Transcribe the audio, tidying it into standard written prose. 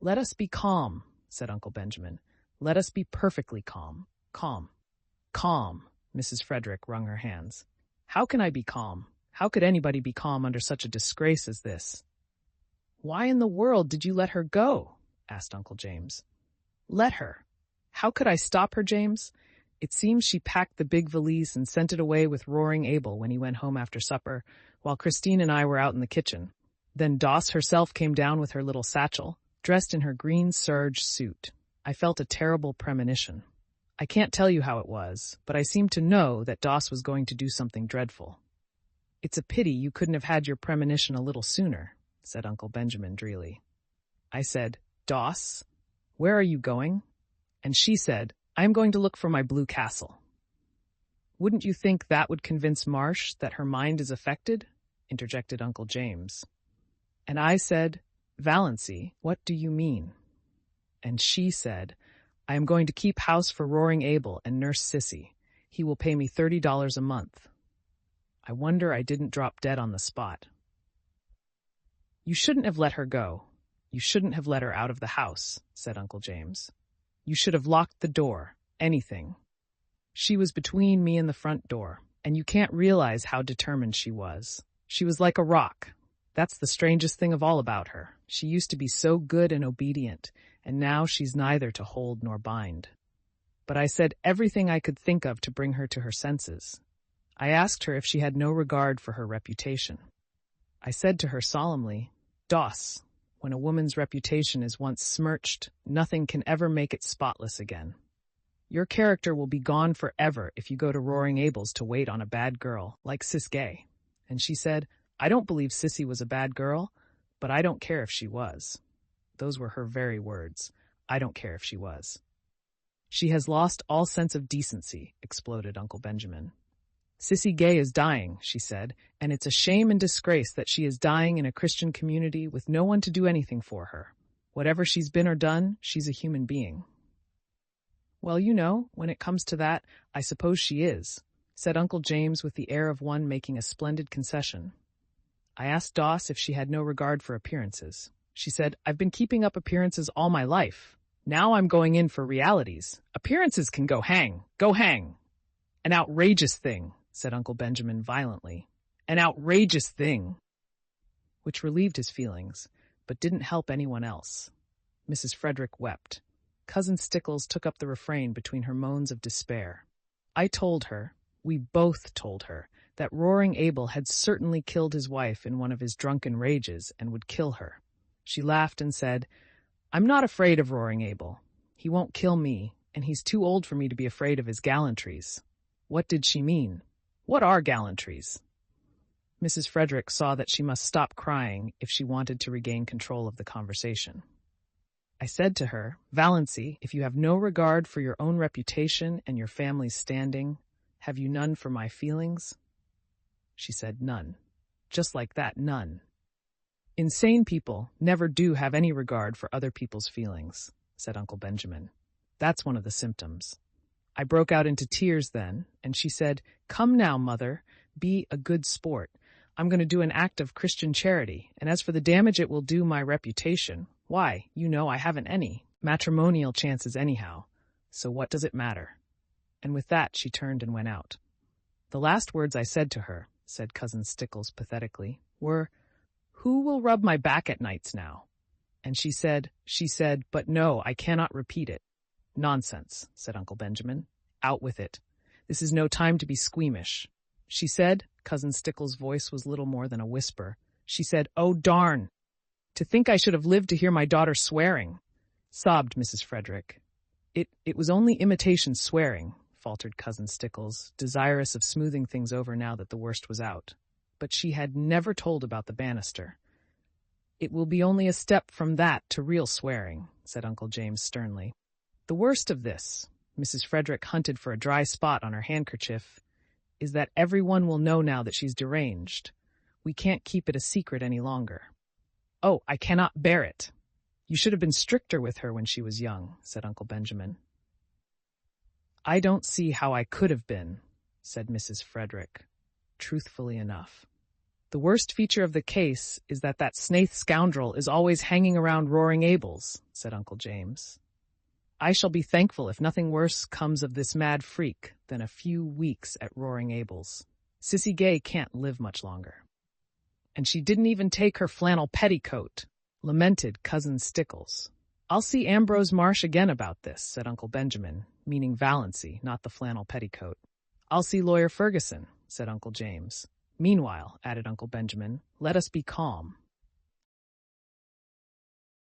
"Let us be calm," said Uncle Benjamin. "Let us be perfectly calm. Calm." "Calm," Mrs. Frederick wrung her hands. "How can I be calm? How could anybody be calm under such a disgrace as this?" "Why in the world did you let her go?" asked Uncle James. "Let her? How could I stop her, James? It seems she packed the big valise and sent it away with Roaring Abel when he went home after supper, while Christine and I were out in the kitchen. Then Doss herself came down with her little satchel, dressed in her green serge suit. I felt a terrible premonition. I can't tell you how it was, but I seemed to know that Doss was going to do something dreadful." "It's a pity you couldn't have had your premonition a little sooner," said Uncle Benjamin drearily. I said, "Doss, where are you going?" And she said, "I am going to look for my blue castle." "Wouldn't you think that would convince Marsh that her mind is affected?" interjected Uncle James. And I said, "Valancy, what do you mean?" And she said, "I am going to keep house for Roaring Abel and nurse Sissy. He will pay me $30 a month." I wonder I didn't drop dead on the spot. "You shouldn't have let her go. You shouldn't have let her out of the house," said Uncle James. "You should have locked the door, anything. She was between me and the front door, and you can't realize how determined she was. She was like a rock. That's the strangest thing of all about her. She used to be so good and obedient, and now she's neither to hold nor bind. But I said everything I could think of to bring her to her senses. I asked her if she had no regard for her reputation. I said to her solemnly, 'Doss, when a woman's reputation is once smirched, nothing can ever make it spotless again. Your character will be gone forever if you go to Roaring Abel's to wait on a bad girl like Sis Gay.' And she said, 'I don't believe Sissy was a bad girl, but I don't care if she was.' Those were her very words. I don't care if she was." "She has lost all sense of decency," exploded Uncle Benjamin. "Sissy Gay is dying," she said, "and it's a shame and disgrace that she is dying in a Christian community with no one to do anything for her. Whatever she's been or done, she's a human being." "Well, you know, when it comes to that, I suppose she is," said Uncle James with the air of one making a splendid concession. I asked Doss if she had no regard for appearances. She said, "I've been keeping up appearances all my life. Now I'm going in for realities. Appearances can go hang. Go hang." "An outrageous thing," said Uncle Benjamin violently. "An outrageous thing." Which relieved his feelings, but didn't help anyone else. Mrs. Frederick wept. Cousin Stickles took up the refrain between her moans of despair. I told her, we both told her, that Roaring Abel had certainly killed his wife in one of his drunken rages and would kill her. She laughed and said, "I'm not afraid of Roaring Abel. He won't kill me, and he's too old for me to be afraid of his gallantries." What did she mean? What are gallantries? Mrs. Frederick saw that she must stop crying if she wanted to regain control of the conversation. I said to her, "Valancy, if you have no regard for your own reputation and your family's standing, have you none for my feelings?" She said, "None." Just like that, none. "Insane people never do have any regard for other people's feelings," said Uncle Benjamin. "That's one of the symptoms." I broke out into tears then, and she said, "Come now, Mother, be a good sport. I'm going to do an act of Christian charity, and as for the damage it will do my reputation, why, you know I haven't any matrimonial chances anyhow, so what does it matter?" And with that she turned and went out. The last words I said to her, said Cousin Stickles pathetically, were, "Who will rub my back at nights now?" And she said, "But no, I cannot repeat it." "Nonsense," said Uncle Benjamin. "Out with it. This is no time to be squeamish." She said, Cousin Stickles' voice was little more than a whisper, she said, "Oh, darn! To think I should have lived to hear my daughter swearing," sobbed Mrs. Frederick. It was only imitation swearing," faltered Cousin Stickles, desirous of smoothing things over now that the worst was out. But she had never told about the banister. "It will be only a step from that to real swearing," said Uncle James sternly. "The worst of this," Mrs. Frederick hunted for a dry spot on her handkerchief, "is that everyone will know now that she's deranged. We can't keep it a secret any longer." "Oh, I cannot bear it." "You should have been stricter with her when she was young," said Uncle Benjamin. "I don't see how I could have been," said Mrs. Frederick, truthfully enough. The worst feature of the case is that Snaith scoundrel is always hanging around Roaring Abel's, said Uncle James. I shall be thankful if nothing worse comes of this mad freak than a few weeks at Roaring Abel's. Sissy Gay can't live much longer. And she didn't even take her flannel petticoat, lamented Cousin Stickles. I'll see Ambrose Marsh again about this, said Uncle Benjamin, meaning Valancy, not the flannel petticoat. I'll see Lawyer Ferguson, said Uncle James. Meanwhile, added Uncle Benjamin, let us be calm.